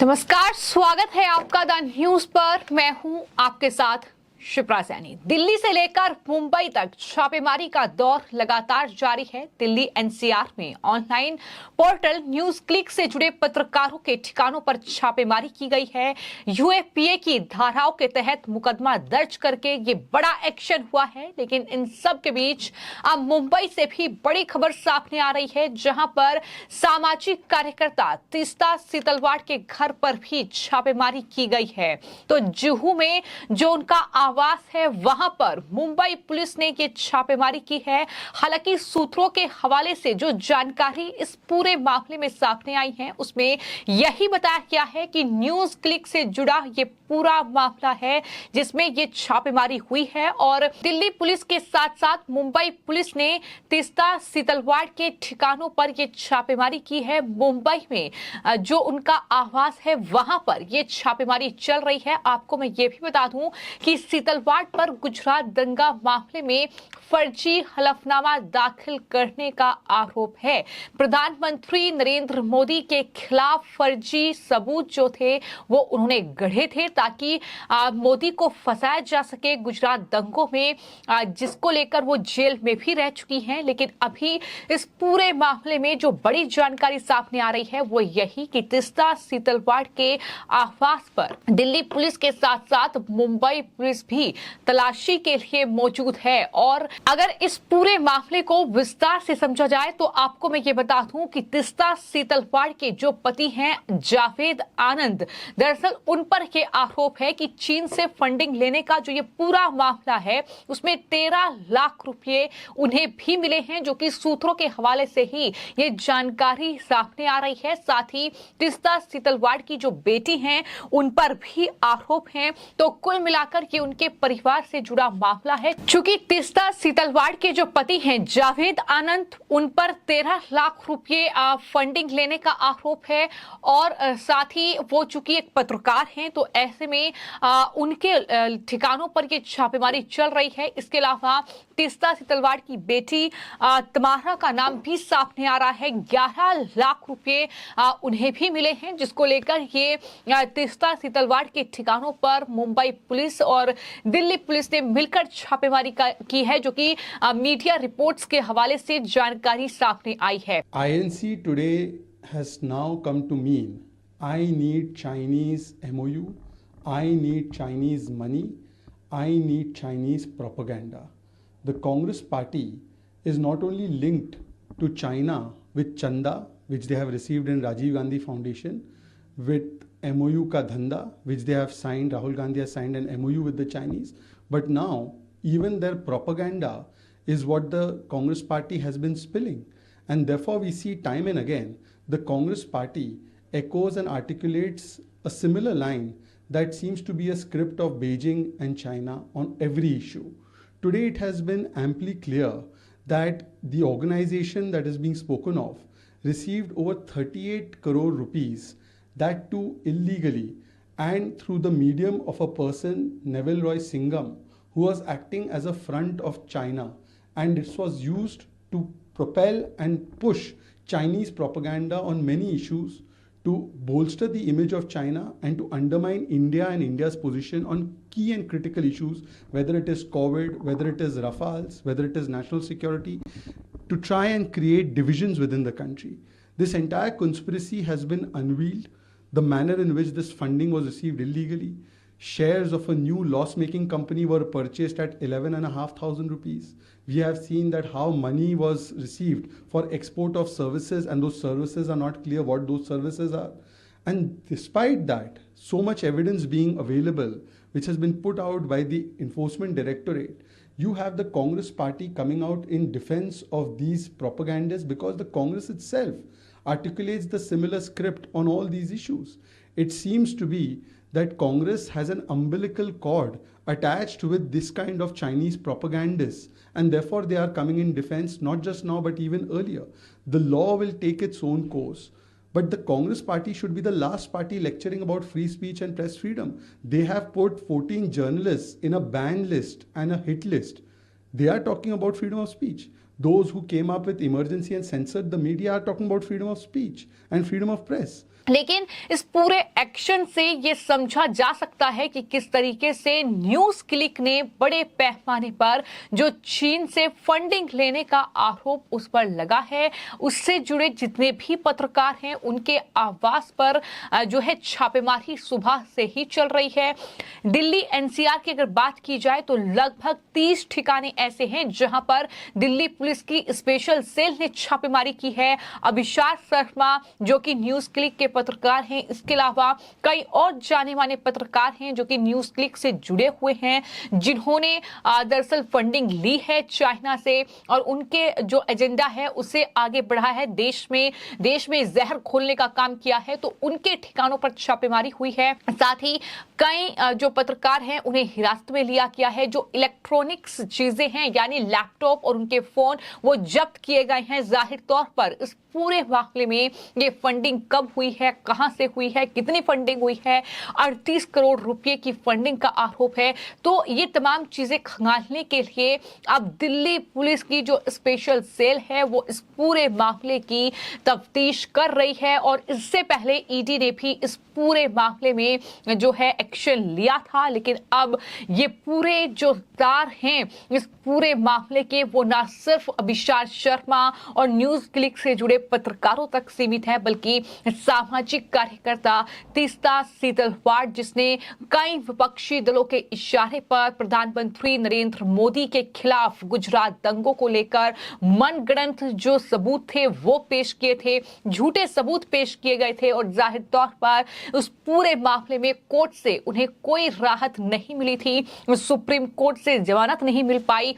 नमस्कार, स्वागत है आपका द न्यूज पर। मैं हूं आपके साथ शिप्रा सैनी। दिल्ली से लेकर मुंबई तक छापेमारी का दौर लगातार जारी है। दिल्ली एनसीआर में ऑनलाइन पोर्टल न्यूज क्लिक से जुड़े पत्रकारों के ठिकानों पर छापेमारी की गई है। यूएपीए की धाराओं के तहत मुकदमा दर्ज करके ये बड़ा एक्शन हुआ है। लेकिन इन सब के बीच अब मुंबई से भी बड़ी खबर सामने आ रही है, जहां पर सामाजिक कार्यकर्ता तीस्ता सीतलवाड़ के घर पर भी छापेमारी की गई है। तो जुहू में जो उनका आवास है, वहां पर मुंबई पुलिस ने ये छापेमारी की है। हालांकि सूत्रों के हवाले से जो जानकारी इस पूरे मामले में सामने आई है, उसमें यही बताया गया है कि न्यूज क्लिक से जुड़ा ये पूरा मामला है जिसमें ये छापेमारी हुई है। और दिल्ली पुलिस के साथ साथ मुंबई पुलिस ने तीस्ता सीतलवाड़ के ठिकानों पर ये छापेमारी की है। मुंबई में जो उनका आवास है, वहां पर ये छापेमारी चल रही है। आपको मैं ये भी बता दूं कि सीतलवाड़ पर गुजरात दंगा मामले में फर्जी हलफनामा दाखिल करने का आरोप है। प्रधानमंत्री नरेंद्र मोदी के खिलाफ फर्जी सबूत जो थे वो उन्होंने गढ़े थे ताकि मोदी को फंसाया जा सके गुजरात दंगों में, जिसको लेकर वो जेल में भी रह चुकी हैं। लेकिन अभी इस पूरे मामले में जो बड़ी जानकारी सामने आ रही है वो यही कि तीस्ता सीतलवाड़ के आवास पर दिल्ली पुलिस के साथ साथ मुंबई पुलिस भी तलाशी के लिए मौजूद है। और अगर इस पूरे मामले को विस्तार से समझा जाए तो आपको मैं ये बता दूं कि तीस्ता सीतलवाड़ के जो पति हैं जावेद आनंद, दरअसल उन पर यह आरोप है कि चीन से फंडिंग लेने का जो ये पूरा मामला है उसमें 13 लाख रुपए उन्हें भी मिले हैं, जो कि सूत्रों के हवाले से ही ये जानकारी सामने आ रही है। साथ ही तीस्ता सीतलवाड़ की जो बेटी हैं उन पर भी आरोप हैं। तो कुल मिलाकर ये उनके परिवार से जुड़ा मामला है। चूंकि तीस्ता सीतलवाड़ के जो पति हैं जावेद आनंद, उन पर 13 लाख रुपए फंडिंग लेने का आरोप है और साथ ही वो चूंकि एक पत्रकार हैं, तो ऐसे में उनके ठिकानों पर ये छापेमारी चल रही है। इसके अलावा तीस्ता सीतलवाड़ की बेटी तमारा का नाम भी सामने आ रहा है। 11 लाख रुपए उन्हें भी मिले हैं, जिसको लेकर ये तीस्ता सीतलवाड़ के ठिकानों पर मुंबई पुलिस और दिल्ली पुलिस ने मिलकर छापेमारी की है, जो कि मीडिया रिपोर्ट्स के हवाले से जानकारी सामने आई है। INC today has now come to mean I need Chinese MOU, I need Chinese money, I need Chinese propaganda. The Congress party is not only linked to China with Chanda, which they have received in Rajiv Gandhi Foundation, with MOU ka dhanda, which they have signed, Rahul Gandhi has signed an MOU with the Chinese, but now even their propaganda is what the Congress party has been spilling. And therefore we see time and again the Congress party echoes and articulates a similar line that seems to be a script of Beijing and China on every issue. Today it has been amply clear that the organization that is being spoken of received over 38 crore rupees, that too illegally, and through the medium of a person, Neville Roy Singham, who was acting as a front of China, and this was used to propel and push Chinese propaganda on many issues, to bolster the image of China and to undermine India and India's position on key and critical issues, whether it is COVID, whether it is Rafales, whether it is national security, to try and create divisions within the country. This entire conspiracy has been unveiled. The manner in which this funding was received illegally, shares of a new loss-making company were purchased at 11,500 rupees. We have seen that how money was received for export of services, and those services are not clear what those services are. And despite that, so much evidence being available, which has been put out by the Enforcement Directorate, you have the Congress party coming out in defense of these propagandists, because the Congress itself articulates the similar script on all these issues. It seems to be that Congress has an umbilical cord attached with this kind of Chinese propagandists, and therefore they are coming in defense, not just now but even earlier. The law will take its own course, but the Congress party should be the last party lecturing about free speech and press freedom. They have put 14 journalists in a ban list and a hit list. They are talking about freedom of speech. Those who came up with emergency and censored the media are talking about freedom of speech and freedom of press. लेकिन इस पूरे action से ये समझा जा सकता है कि किस तरीके से न्यूज क्लिक ने बड़े पैमाने पर जो चीन से फंडिंग लेने का आरोप उस पर लगा है, उससे जुड़े जितने भी पत्रकार हैं उनके आवास पर जो है छापेमारी सुबह से ही चल रही है। दिल्ली एनसीआर की अगर बात की जाए तो लगभग 30 ठिकाने ऐसे हैं जहां पर दिल्ली पुलिस की स्पेशल सेल ने छापेमारी की है। अभिषाक शर्मा जो कि न्यूज क्लिक के पत्रकार हैं, इसके अलावा कई और जाने माने पत्रकार हैं जो कि न्यूज क्लिक से जुड़े हुए हैं, जिन्होंने दरअसल फंडिंग ली है चाइना से और उनके जो एजेंडा है उसे आगे बढ़ाया है, देश में जहर खोलने का काम किया है। तो उनके ठिकानों पर छापेमारी हुई है। साथ ही कई जो पत्रकार हैं उन्हें हिरासत में लिया गया है। जो इलेक्ट्रॉनिक्स चीजें हैं यानी लैपटॉप और उनके फोन वो जब्त किए गए हैं। जाहिर तौर पर इस पूरे मामले में ये फंडिंग कब हुई है, कहां से हुई है, कितनी फंडिंग हुई है, 38 करोड़ रुपए की फंडिंग का आरोप है। तो ये तमाम चीजें खंगालने के लिए अब दिल्ली पुलिस की जो स्पेशल सेल है वो इस पूरे मामले की तफ्तीश कर रही है और इससे पहले ईडी ने भी इस पूरे मामले में जो है एक्शन लिया था। लेकिन अब ये पूरे जो तार हैं इस पूरे मामले के वो ना सिर्फ अभिषाक शर्मा और न्यूज क्लिक से जुड़े पत्रकारों तक सीमित है, बल्कि सामाजिक कार्यकर्ता तीस्ता सीतलवाड़ जिसने कई विपक्षी दलों के इशारे पर प्रधानमंत्री नरेंद्र मोदी के खिलाफ गुजरात दंगों को लेकर मनगढ़ंत जो सबूत थे वो पेश किए थे, झूठे सबूत पेश किए गए थे और जाहिर तौर पर उस पूरे मामले में कोर्ट से उन्हें कोई राहत नहीं मिली थी, सुप्रीम कोर्ट से जमानत नहीं मिल पाई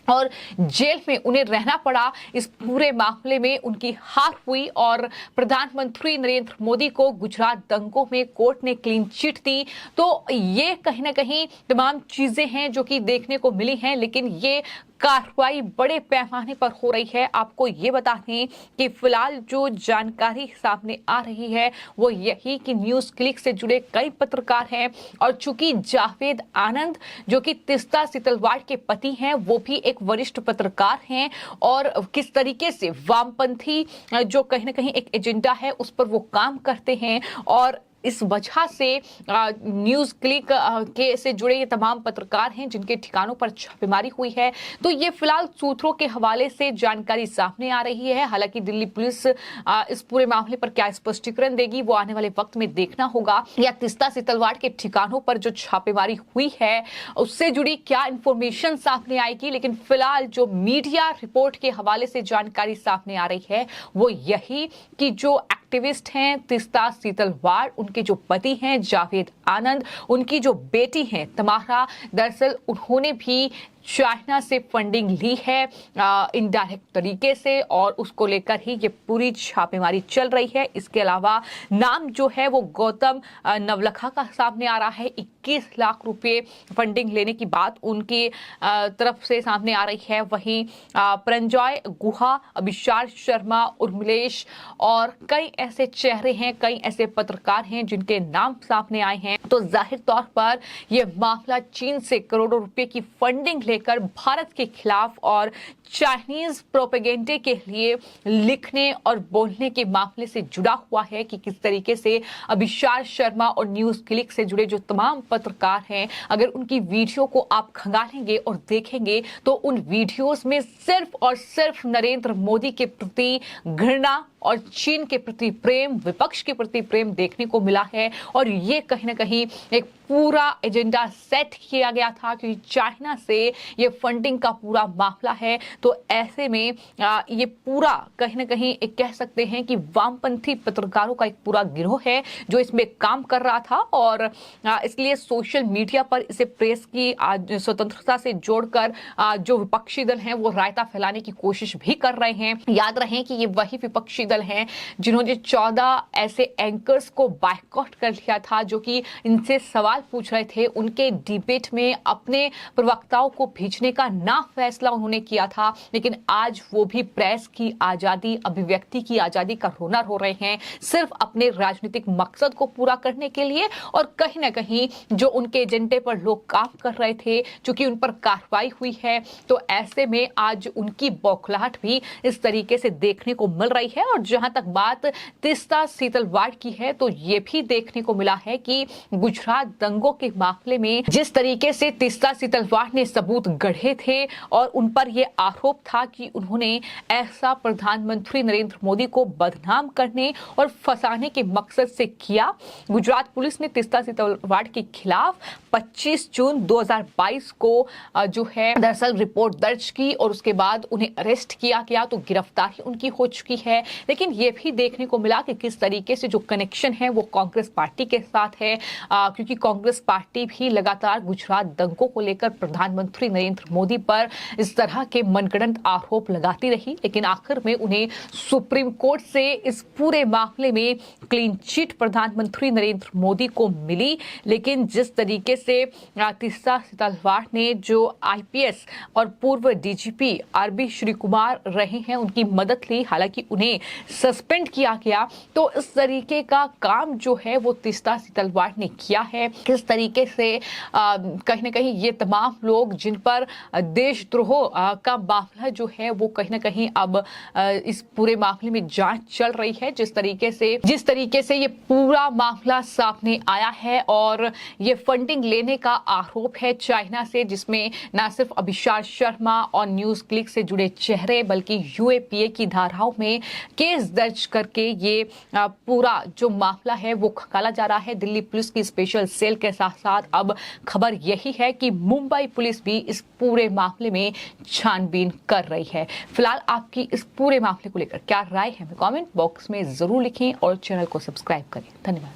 और जेल में उन्हें रहना पड़ा। इस पूरे मामले में उनकी हार हुई और प्रधानमंत्री नरेंद्र मोदी को गुजरात दंगों में कोर्ट ने क्लीन चिट दी। तो ये कहीं ना कहीं तमाम चीजें हैं जो कि देखने को मिली हैं, लेकिन ये कार्रवाई बड़े पैमाने पर हो रही है। आपको ये बता दें कि फिलहाल जो जानकारी सामने आ रही है वो यही कि न्यूज क्लिक से जुड़े कई पत्रकार हैं और चूंकि जावेद आनंद जो कि तीस्ता सीतलवाड़ के पति हैं वो भी एक वरिष्ठ पत्रकार हैं और किस तरीके से वामपंथी जो कहीं ना कहीं एक एजेंडा है उस पर वो काम करते हैं और इस वजह से न्यूज क्लिक के से जुड़े ये तमाम पत्रकार हैं जिनके ठिकानों पर छापेमारी हुई है। तो ये फिलहाल सूत्रों के हवाले से जानकारी सामने आ रही है। हालांकि दिल्ली पुलिस इस पूरे मामले पर क्या स्पष्टीकरण देगी वो आने वाले वक्त में देखना होगा, या तीस्ता सीतलवाड़ के ठिकानों पर जो छापेमारी हुई है उससे जुड़ी क्या इंफॉर्मेशन सामने आएगी। लेकिन फिलहाल जो मीडिया रिपोर्ट के हवाले से जानकारी सामने आ रही है वो यही कि जो एक्टिविस्ट हैं तीस्ता सीतलवाड़, उनके जो पति हैं जावेद आनंद, उनकी जो बेटी हैं तमारा, दरअसल उन्होंने भी चाइना से फंडिंग ली है इनडायरेक्ट तरीके से और उसको लेकर ही ये पूरी छापेमारी चल रही है। इसके अलावा नाम जो है वो गौतम नवलखा का सामने आ रहा है। 21 लाख रुपए फंडिंग लेने की बात उनकी तरफ से सामने आ रही है। वहीं प्रंजॉय गुहा, अभिषाक शर्मा, उर्मिलेश और कई ऐसे चेहरे हैं, कई ऐसे पत्रकार हैं जिनके नाम सामने आए हैं। तो जाहिर तौर पर यह मामला चीन से करोड़ों रुपए की फंडिंग लेकर भारत के खिलाफ और चाइनीज प्रोपेगेंडे के लिए लिखने और बोलने के मामले से जुड़ा हुआ है कि किस तरीके से अभिषाक शर्मा और न्यूज क्लिक से जुड़े जो तमाम पत्रकार हैं, अगर उनकी वीडियो को आप खंगालेंगे और देखेंगे तो उन वीडियोस में सिर्फ और सिर्फ नरेंद्र मोदी के प्रति घृणा और चीन के प्रति प्रेम, विपक्ष के प्रति प्रेम देखने को मिला है। और ये कहीं ना कहीं एक पूरा एजेंडा सेट किया गया था क्योंकि चाइना से ये फंडिंग का पूरा मामला है। तो ऐसे में ये पूरा कहीं ना कहीं एक कह सकते हैं कि वामपंथी पत्रकारों का एक पूरा गिरोह है जो इसमें काम कर रहा था और इसलिए सोशल मीडिया पर इसे प्रेस की स्वतंत्रता से जोड़कर जो विपक्षी दल हैं वो रायता फैलाने की कोशिश भी कर रहे हैं। याद रहे कि ये वही विपक्षी दल हैं जिन्होंने 14 ऐसे एंकर्स को बायकॉट कर लिया था जो कि इनसे सवाल पूछ रहे थे। उनके डिबेट में अपने प्रवक्ताओं को भेजने का ना फैसला उन्होंने किया था, लेकिन आज वो भी प्रेस की आजादी, अभिव्यक्ति की आजादी का रोना रो रहे हैं सिर्फ अपने राजनीतिक मकसद को पूरा करने के लिए। और कहीं ना कहीं जो उनके एजेंडे पर लोग काम कर रहे थे, चूंकि उन पर कार्रवाई हुई है, तो ऐसे में आज उनकी बौखलाहट भी इस तरीके से देखने को मिल रही है। और जहां तक बात तीस्ता सीतलवाड़ की है तो ये भी देखने को मिला है कि गुजरात दंगों के मामले में जिस तरीके से तीस्ता सीतलवाड़ ने सबूत गढ़े थे और उन पर यह आरोप था कि उन्होंने ऐसा प्रधानमंत्री नरेंद्र मोदी को बदनाम करने और फंसाने के मकसद से किया। गुजरात पुलिस ने तीस्ता सीतलवाड़ के खिलाफ 25 जून 2022 को जो है दरअसल रिपोर्ट दर्ज की और उसके बाद उन्हें अरेस्ट किया गया, तो गिरफ्तारी उनकी हो चुकी है। लेकिन यह भी देखने को मिला कि किस तरीके से जो कनेक्शन है वो कांग्रेस पार्टी के साथ है, क्योंकि कांग्रेस पार्टी भी लगातार गुजरात दंगों को लेकर प्रधानमंत्री नरेंद्र मोदी पर इस तरह के मनगढ़ंत आरोप लगाती रही। लेकिन आखिर में उन्हें सुप्रीम कोर्ट से इस पूरे मामले में क्लीन चिट प्रधानमंत्री नरेंद्र मोदी को मिली। लेकिन जिस तरीके से तीस्ता सीतलवाड़ ने जो आईपीएस और पूर्व डीजीपी आरबी श्री कुमार रहे हैं उनकी मदद ली, हालांकि उन्हें सस्पेंड किया गया, तो इस तरीके का काम जो है वो तीस्ता सीतलवाड़ ने किया है। किस तरीके से कहीं ना कहीं ये तमाम लोग जिन पर देशद्रोह का मामला जो है वो कहीं ना कहीं अब इस पूरे मामले में जांच चल रही है। जिस तरीके से ये पूरा मामला सामने आया है और ये फंडिंग लेने का आरोप है चाइना से, जिसमें न सिर्फ अभिषाल शर्मा और न्यूज क्लिक से जुड़े चेहरे बल्कि यूएपीए की धाराओं में केस दर्ज करके ये पूरा जो मामला है वो खंगाला जा रहा है दिल्ली पुलिस की स्पेशल सेल के साथ साथ। अब खबर यही है कि मुंबई पुलिस भी इस पूरे मामले में छानबीन कर रही है। फिलहाल आपकी इस पूरे मामले को लेकर क्या राय है, कमेंट बॉक्स में जरूर लिखें और चैनल को सब्सक्राइब करें। धन्यवाद।